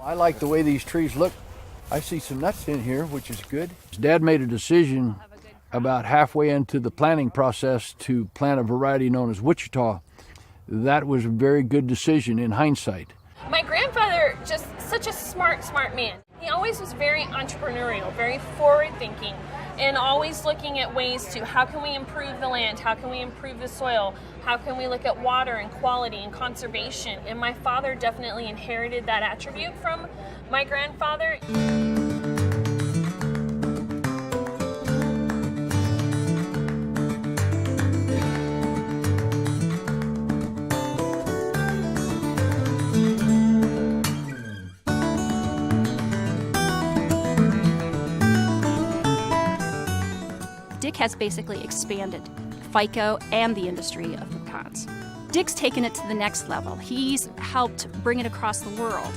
I like the way these trees look. I see some nuts in here, which is good. Dad made a decision about halfway into the planting process to plant a variety known as Wichita. That was a very good decision in hindsight. My grandfather, just such a smart man. He always was very entrepreneurial, very forward-thinking, and always looking at ways to how can we improve the land, how can we improve the soil, how can we look at water and quality and conservation. And my father definitely inherited that attribute from my grandfather. Dick has basically expanded FICO and the industry of pecans. Dick's taken it to the next level. He's helped bring it across the world.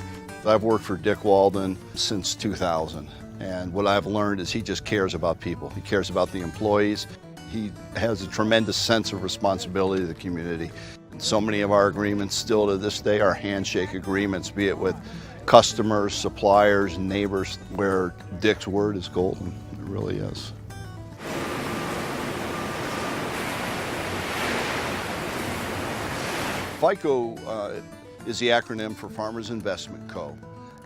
I've worked for Dick Walden since 2000, and what I've learned is he just cares about people. He cares about the employees. He has a tremendous sense of responsibility to the community. So many of our agreements still to this day are handshake agreements, be it with customers, suppliers, neighbors, where Dick's word is golden. It really is. FICO is the acronym for Farmers Investment Co.,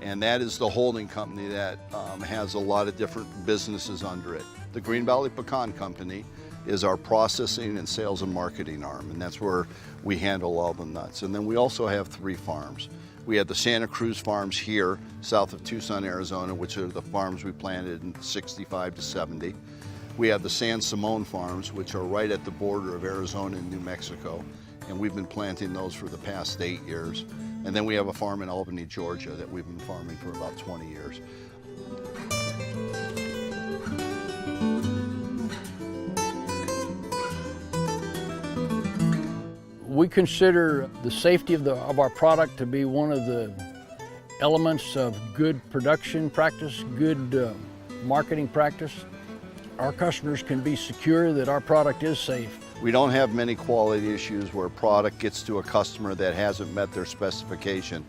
and that is the holding company that has a lot of different businesses under it. The Green Valley Pecan Company is our processing and sales and marketing arm, and that's where we handle all the nuts. And then we also have 3 farms. We have the Santa Cruz farms here, south of Tucson, Arizona, which are the farms we planted in 65 to 70. We have the San Simon farms, which are right at the border of Arizona and New Mexico, and we've been planting those for the past 8 years. And then we have a farm in Albany, Georgia that we've been farming for about 20 years. We consider the safety of our product to be one of the elements of good production practice, good marketing practice. Our customers can be secure that our product is safe. We don't have many quality issues where a product gets to a customer that hasn't met their specification.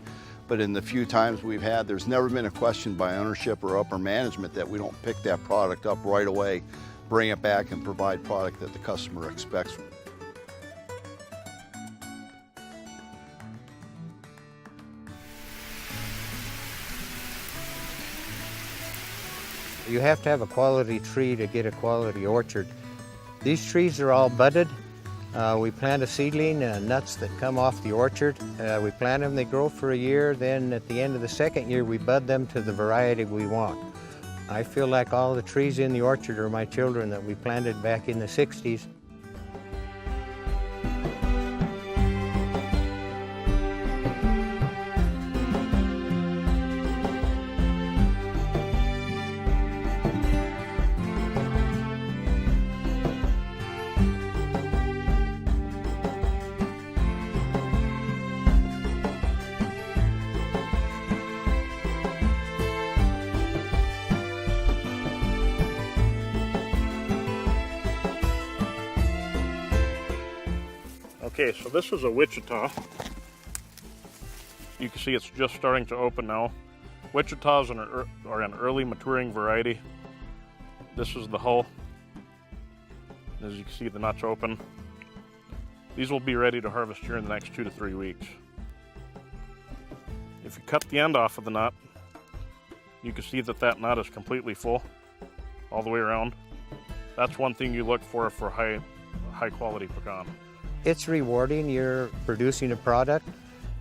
But in the few times we've had, there's never been a question by ownership or upper management that we don't pick that product up right away, bring it back, and provide product that the customer expects. You have to have a quality tree to get a quality orchard. These trees are all budded. We plant a seedling, nuts that come off the orchard. We plant them, they grow for a year, then at the end of the second year we bud them to the variety we want. I feel like all the trees in the orchard are my children that we planted back in the 60s. Okay, so this is a Wichita. You can see it's just starting to open now. Wichitas are an early maturing variety. This is the hull. As you can see, the nuts open. These will be ready to harvest here in the next 2 to 3 weeks. If you cut the end off of the nut, you can see that nut is completely full all the way around. That's one thing you look for high quality pecan. It's rewarding. You're producing a product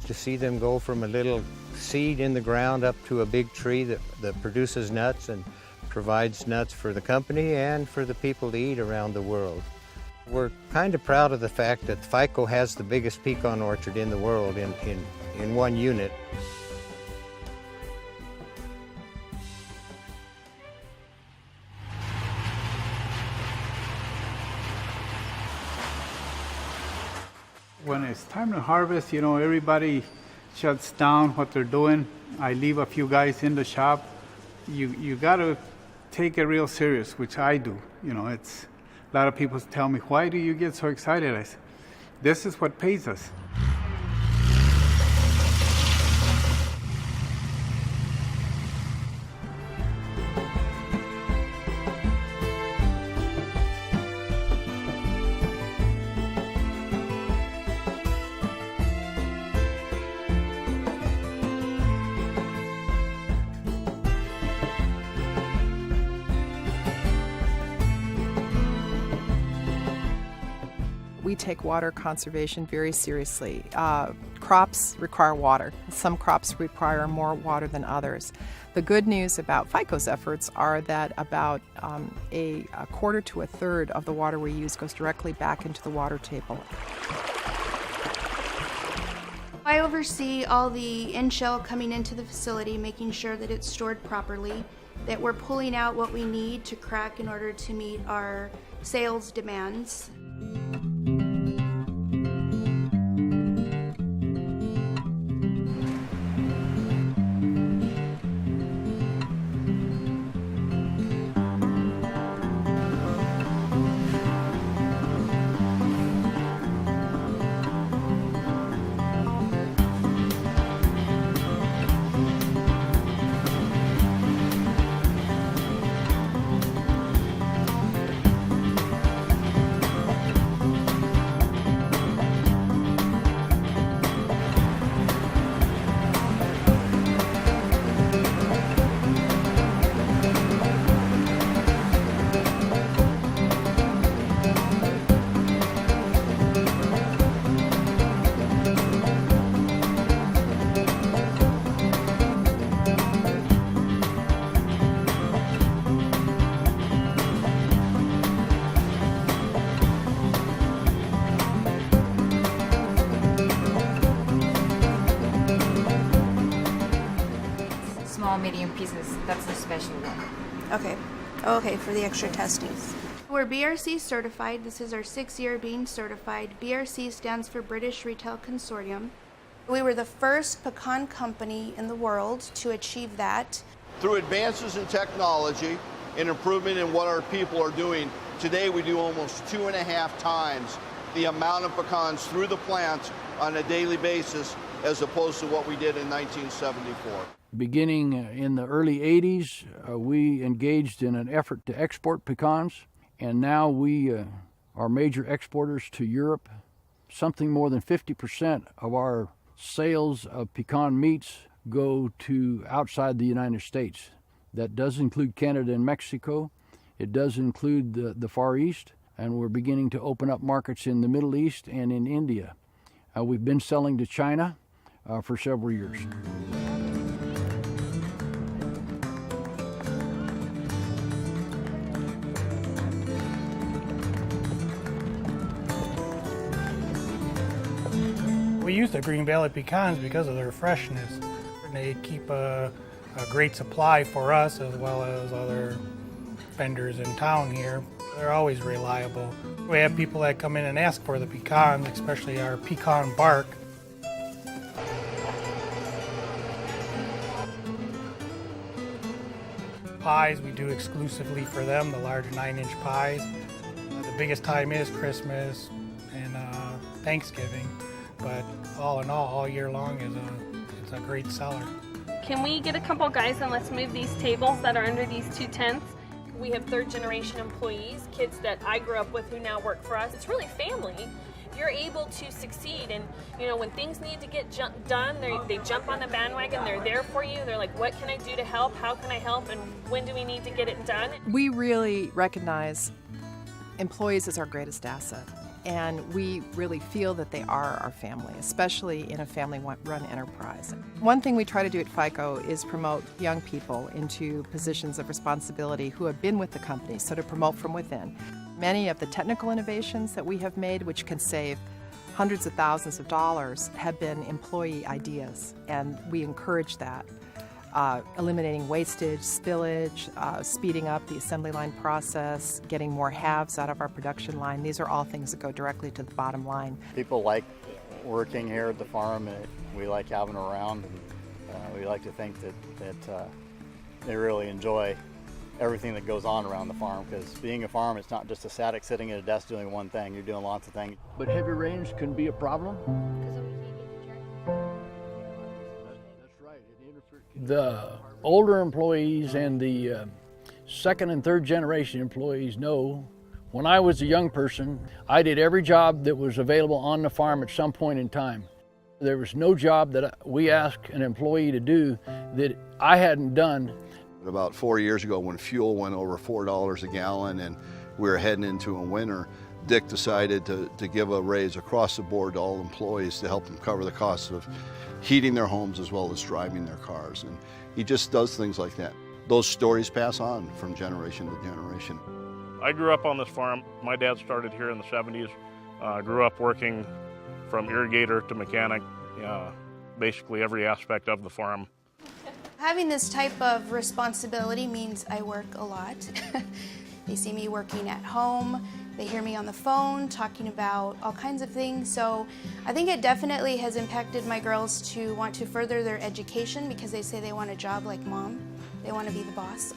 to see them go from a little seed in the ground up to a big tree that produces nuts and provides nuts for the company and for the people to eat around the world. We're kind of proud of the fact that FICO has the biggest pecan orchard in the world in one unit. When it's time to harvest, you know, everybody shuts down what they're doing. I leave a few guys in the shop. You got to take it real serious, which I do. You know, it's a lot of people tell me, why do you get so excited? I say, this is what pays us. take water conservation very seriously. Crops require water. Some crops require more water than others. The good news about FICO's efforts are that about a quarter to a third of the water we use goes directly back into the water table. I oversee all the in-shell coming into the facility, making sure that it's stored properly, that we're pulling out what we need to crack in order to meet our sales demands. Small, medium pieces, that's the special one. Okay, for the extra testings. We're BRC certified. This is our 6th year being certified. BRC stands for British Retail Consortium. We were the first pecan company in the world to achieve that. Through advances in technology and improvement in what our people are doing, today we do almost 2.5 times the amount of pecans through the plant on a daily basis as opposed to what we did in 1974. Beginning in the early 80s, we engaged in an effort to export pecans, and now we are major exporters to Europe. Something more than 50% of our sales of pecan meats go to outside the United States. That does include Canada and Mexico. It does include the Far East, and we're beginning to open up markets in the Middle East and in India. We've been selling to China for several years. We use the Green Valley pecans because of their freshness. They keep a great supply for us as well as other vendors in town here. They're always reliable. We have people that come in and ask for the pecans, especially our pecan bark. Pies we do exclusively for them, the large 9-inch pies. The biggest time is Christmas and Thanksgiving, but all in all year long it's a great seller. Can we get a couple guys and let's move these tables that are under these 2 tents? We have 3rd generation employees, kids that I grew up with who now work for us. It's really family. You're able to succeed, and when things need to get done, they jump on the bandwagon. They're there for you. They're like, what can I do to help? How can I help? And when do we need to get it done? We really recognize employees as our greatest asset, and we really feel that they are our family, especially in a family-run enterprise. One thing we try to do at FICO is promote young people into positions of responsibility who have been with the company, so to promote from within. Many of the technical innovations that we have made, which can save hundreds of thousands of dollars, have been employee ideas, and we encourage that. Eliminating wastage, spillage, speeding up the assembly line process, getting more halves out of our production line. These are all things that go directly to the bottom line. People like working here at the farm, and we like having them around, and we like to think that they really enjoy everything that goes on around the farm, because being a farm, it's not just a static sitting at a desk doing one thing. You're doing lots of things. But heavy rains can be a problem. The older employees and the 2nd and 3rd generation employees know when I was a young person, I did every job that was available on the farm at some point in time. There was no job that we asked an employee to do that I hadn't done. About 4 years ago, when fuel went over $4 a gallon and we were heading into a winter, Dick decided to give a raise across the board to all employees to help them cover the costs of heating their homes as well as driving their cars. And he just does things like that. Those stories pass on from generation to generation. I grew up on this farm. My dad started here in the 70s. Grew up working from irrigator to mechanic, basically every aspect of the farm. Having this type of responsibility means I work a lot. They see me working at home, they hear me on the phone talking about all kinds of things, so I think it definitely has impacted my girls to want to further their education because they say they want a job like mom. They want to be the boss.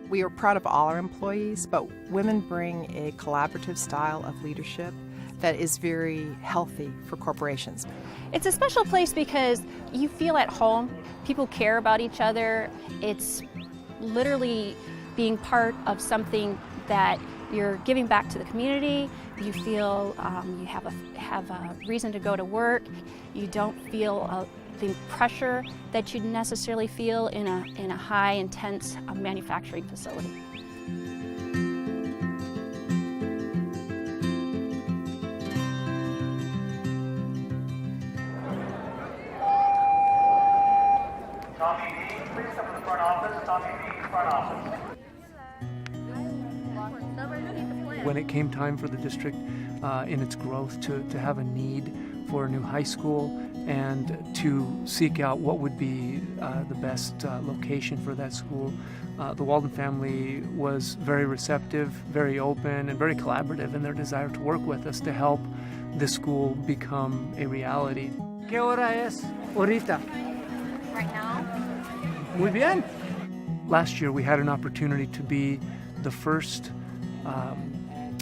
We are proud of all our employees, but women bring a collaborative style of leadership that is very healthy for corporations. It's a special place because you feel at home, people care about each other. It's literally being part of something that you're giving back to the community. You feel you have a reason to go to work. You don't feel the pressure that you'd necessarily feel in a high, intense manufacturing facility. When it came time for the district in its growth to have a need for a new high school and to seek out what would be the best location for that school, the Walden family was very receptive, very open, and very collaborative in their desire to work with us to help this school become a reality. ¿Qué hora es ahorita? Right now? Muy bien. Last year we had an opportunity to be the first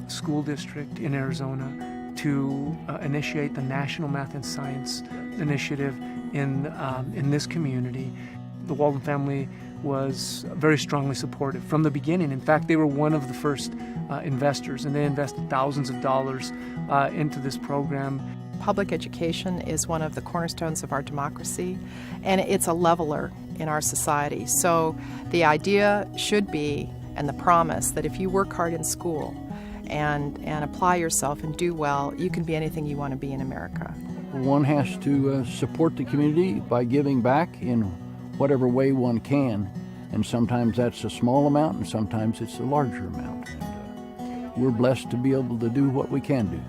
school district in Arizona to initiate the National Math and Science Initiative in this community. The Walden family was very strongly supportive from the beginning. In fact, they were one of the first investors, and they invested thousands of dollars into this program. Public education is one of the cornerstones of our democracy, and it's a leveler in our society. So the idea should be, and the promise, that if you work hard in school and apply yourself and do well, you can be anything you want to be in America. One has to support the community by giving back in whatever way one can, and sometimes that's a small amount and sometimes it's a larger amount. And, we're blessed to be able to do what we can do.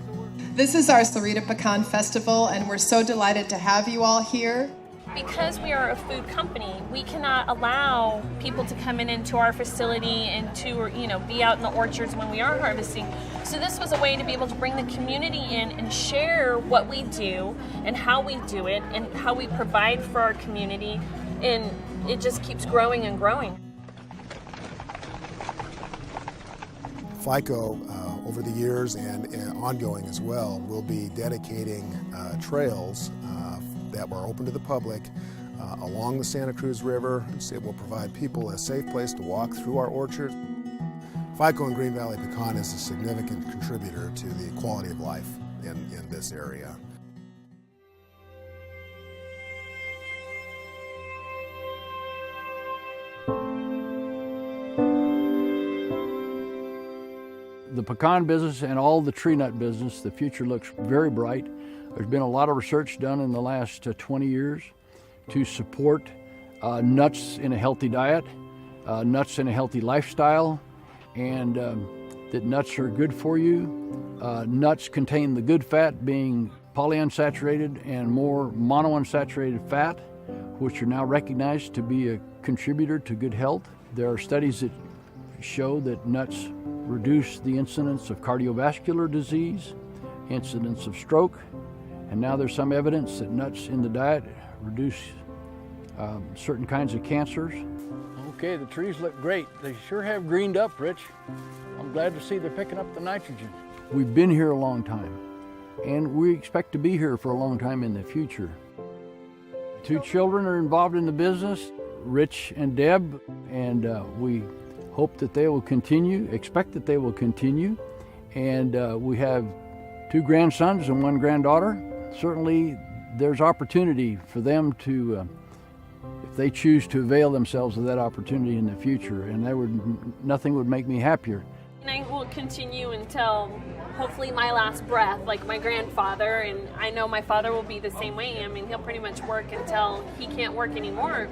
This is our Sarita Pecan Festival, and we're so delighted to have you all here. Because we are a food company, we cannot allow people to come into our facility and to, be out in the orchards when we are harvesting. So this was a way to be able to bring the community in and share what we do and how we do it and how we provide for our community, and it just keeps growing and growing. FICO, over the years and ongoing as well, will be dedicating trails that were open to the public along the Santa Cruz River. It will provide people a safe place to walk through our orchards. FICO and Green Valley Pecan is a significant contributor to the quality of life in this area. The pecan business and all the tree nut business, the future looks very bright. There's been a lot of research done in the last 20 years to support nuts in a healthy diet, nuts in a healthy lifestyle, and that nuts are good for you. Nuts contain the good fat being polyunsaturated and more monounsaturated fat, which are now recognized to be a contributor to good health. There are studies that show that nuts reduce the incidence of cardiovascular disease, incidence of stroke, and now there's some evidence that nuts in the diet reduce certain kinds of cancers. Okay, the trees look great. They sure have greened up, Rich. I'm glad to see they're picking up the nitrogen. We've been here a long time, and we expect to be here for a long time in the future. 2 children are involved in the business, Rich and Deb, and we hope that they will continue, expect that they will continue, and we have 2 grandsons and 1 granddaughter. Certainly there's opportunity for them to, if they choose to avail themselves of that opportunity in the future, and nothing would make me happier. And I will continue until hopefully my last breath, like my grandfather, and I know my father will be the same way. I mean, he'll pretty much work until he can't work anymore.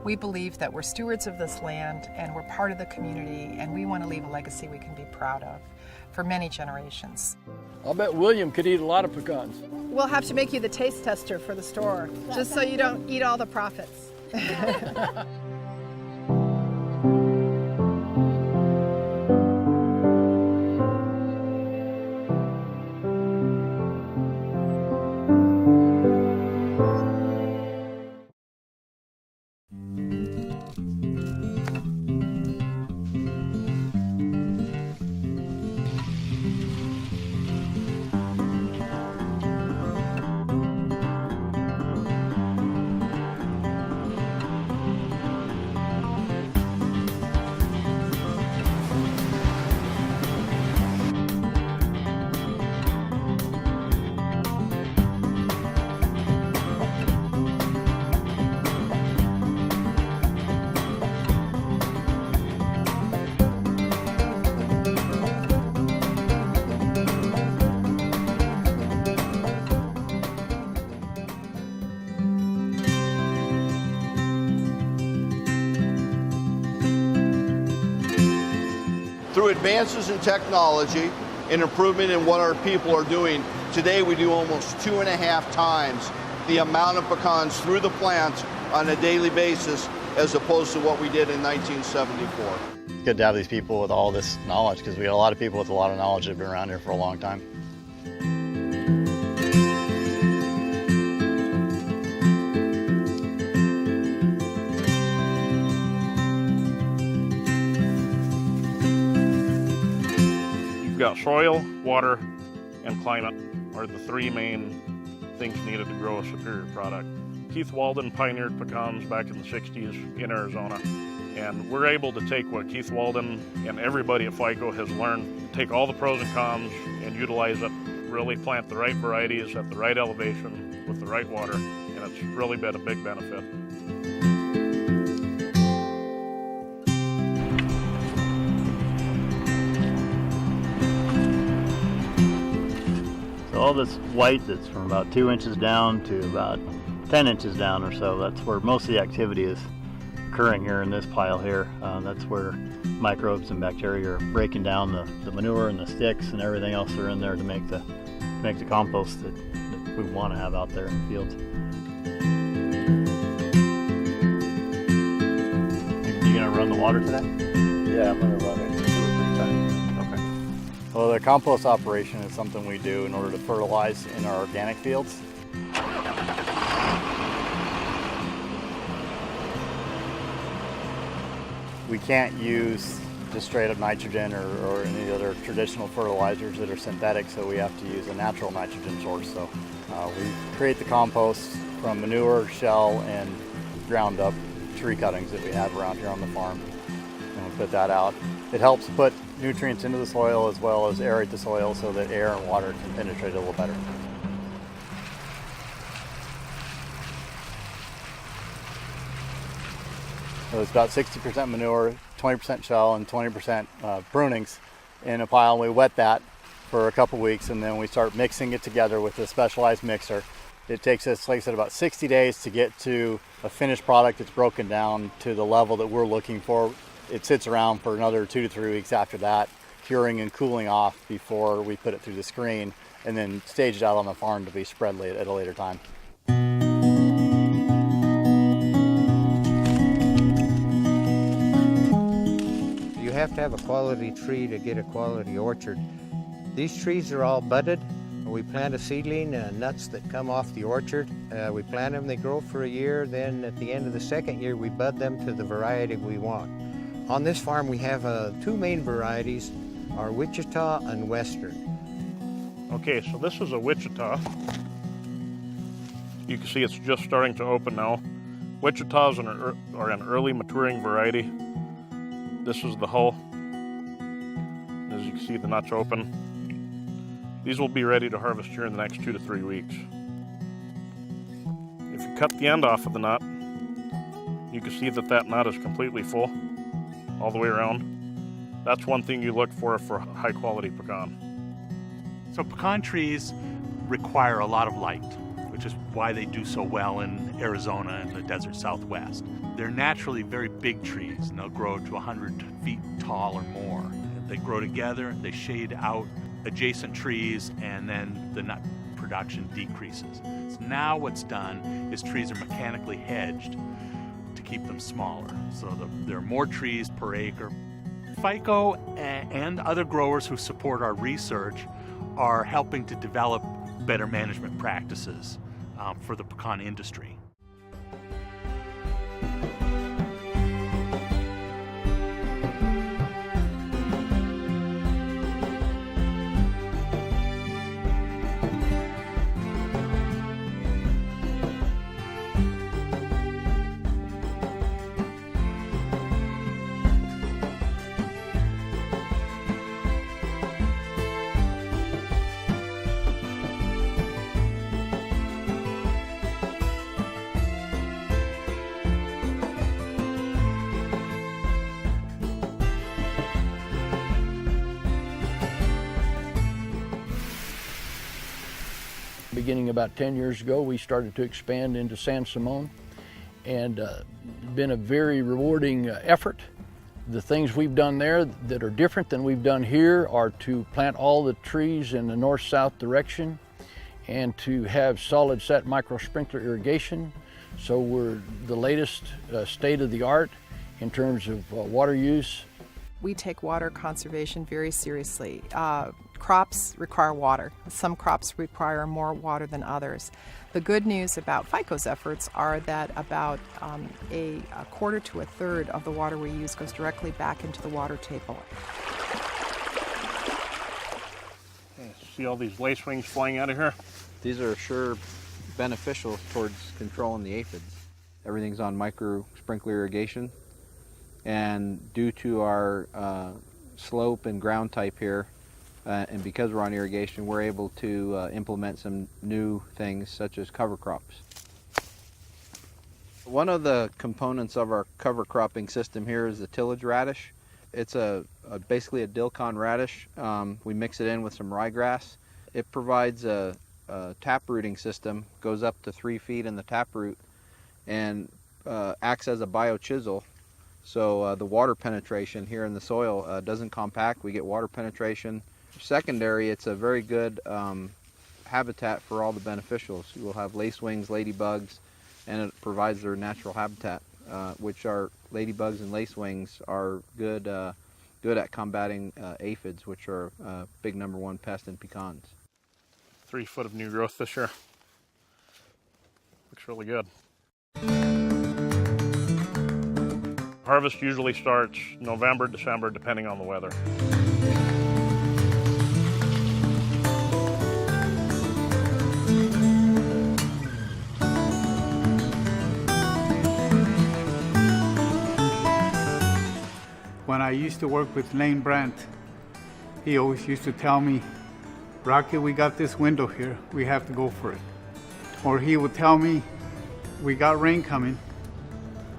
We believe that we're stewards of this land and we're part of the community, and we want to leave a legacy we can be proud of for many generations. I'll bet William could eat a lot of pecans. We'll have to make you the taste tester for the store, just so you don't eat all the profits. Through advances in technology and improvement in what our people are doing, today we do almost 2.5 times the amount of pecans through the plant on a daily basis as opposed to what we did in 1974. It's good to have these people with all this knowledge, because we got a lot of people with a lot of knowledge that have been around here for a long time. You've got soil, water, and climate are the three main things needed to grow a superior product. Keith Walden pioneered pecans back in the 60s in Arizona, and we're able to take what Keith Walden and everybody at FICO has learned, take all the pros and cons and utilize it, really plant the right varieties at the right elevation with the right water, and it's really been a big benefit. All this white that's from about 2 inches down to about 10 inches down or so, that's where most of the activity is occurring here in this pile here. That's where microbes and bacteria are breaking down the manure and the sticks and everything else that are in there to make the compost that we want to have out there in the fields. You gonna run the water today? Yeah, I'm gonna run it 2 or 3 times. Okay. Well, the compost operation is something we do in order to fertilize in our organic fields. We can't use just straight up nitrogen or any other traditional fertilizers that are synthetic, so we have to use a natural nitrogen source. So we create the compost from manure, shell, and ground up tree cuttings that we have around here on the farm, and we put that out. It helps put nutrients into the soil as well as aerate the soil so that air and water can penetrate a little better. So it's about 60% manure, 20% shell, and 20% prunings in a pile. We wet that for a couple weeks, and then we start mixing it together with a specialized mixer. It takes us, like I said, about 60 days to get to a finished product that's broken down to the level that we're looking for. It sits around for another 2 to 3 weeks after that, curing and cooling off before we put it through the screen, and then stage it out on the farm to be spread at a later time. You have to have a quality tree to get a quality orchard. These trees are all budded. We plant a seedling, nuts that come off the orchard. We plant them, they grow for a year, then at the end of the second year we bud them to the variety we want. On this farm we have 2 main varieties, are Wichita and Western. Okay, so this is a Wichita. You can see it's just starting to open now. Wichitas are an early maturing variety. This is the hull. As you can see, the nuts open. These will be ready to harvest here in the next 2 to 3 weeks. If you cut the end off of the nut, you can see that nut is completely full all the way around. That's one thing you look for high quality pecan. So pecan trees require a lot of light, which is why they do so well in Arizona and the desert Southwest. They're naturally very big trees, and they'll grow to 100 feet tall or more. They grow together, they shade out adjacent trees, and then the nut production decreases. So now what's done is trees are mechanically hedged to keep them smaller, so there are more trees per acre. FICO and other growers who support our research are helping to develop better management practices for the pecan industry. Beginning about 10 years ago, we started to expand into San Simon, and been a very rewarding effort. The things we've done there that are different than we've done here are to plant all the trees in the north-south direction and to have solid set micro sprinkler irrigation. So we're the latest state of the art in terms of water use. We take water conservation very seriously. Crops require water. Some crops require more water than others. The good news about FICO's efforts are that about a quarter to a third of the water we use goes directly back into the water table. See all these lacewings flying out of here? These are sure beneficial towards controlling the aphids. Everything's on micro sprinkler irrigation, and due to our slope and ground type here, and because we're on irrigation, we're able to implement some new things such as cover crops. One of the components of our cover cropping system here is the tillage radish. It's basically a dilcon radish. We mix it in with some ryegrass. It provides a taprooting system, goes up to 3 feet in the taproot, and acts as a biochisel. So the water penetration here in the soil doesn't compact. We get water penetration. Secondary, it's a very good habitat for all the beneficials. You will have lacewings, ladybugs, and it provides their natural habitat, which are ladybugs and lacewings are good at combating aphids, which are big #1 pest in pecans. 3 foot of new growth this year. Looks really good. Harvest usually starts November, December, depending on the weather. When I used to work with Lane Brandt, he always used to tell me, Rocky, we got this window here, we have to go for it. Or he would tell me, we got rain coming,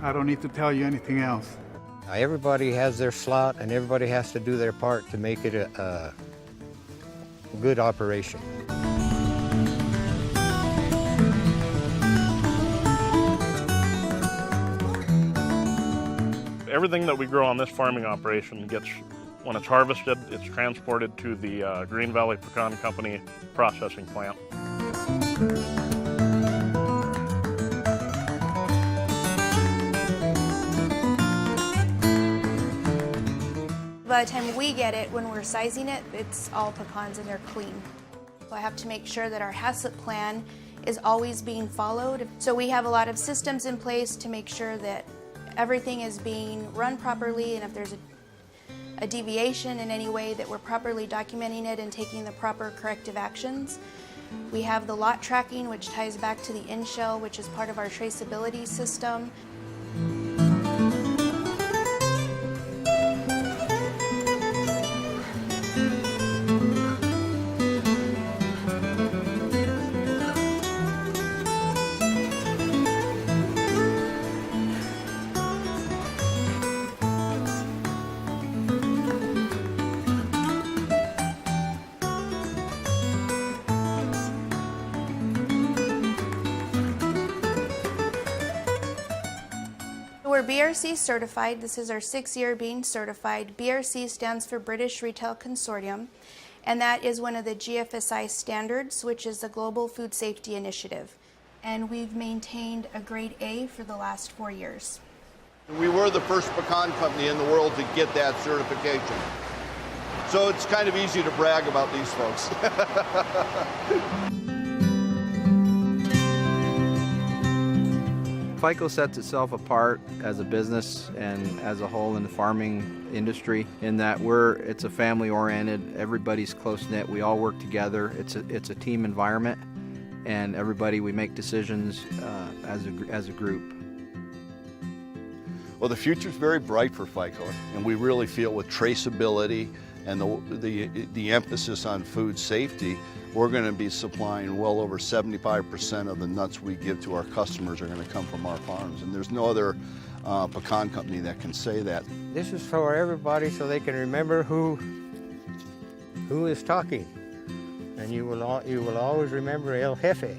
I don't need to tell you anything else. Everybody has their slot and everybody has to do their part to make it a good operation. Everything that we grow on this farming operation gets, when it's harvested, it's transported to the Green Valley Pecan Company processing plant. By the time we get it, when we're sizing it, it's all pecans and they're clean. So I have to make sure that our HACCP plan is always being followed. So we have a lot of systems in place to make sure that everything is being run properly, and if there's a deviation in any way, that we're properly documenting it and taking the proper corrective actions. We have the lot tracking, which ties back to the in-shell, which is part of our traceability system. We're BRC certified. This is our 6th year being certified. BRC stands for British Retail Consortium, and that is one of the GFSI standards, which is the Global Food Safety Initiative. And we've maintained a grade A for the last 4 years. We were the first pecan company in the world to get that certification. So it's kind of easy to brag about these folks. FICO sets itself apart as a business and as a whole in the farming industry in that it's a family-oriented, everybody's close-knit, we all work together, it's a team environment, and we make decisions as a group. Well, the future's very bright for FICO, and we really feel with traceability and the emphasis on food safety, we're going to be supplying well over 75% of the nuts we give to our customers are going to come from our farms, and there's no other pecan company that can say that. This is for everybody so they can remember who is talking, and you will always remember El Jefe.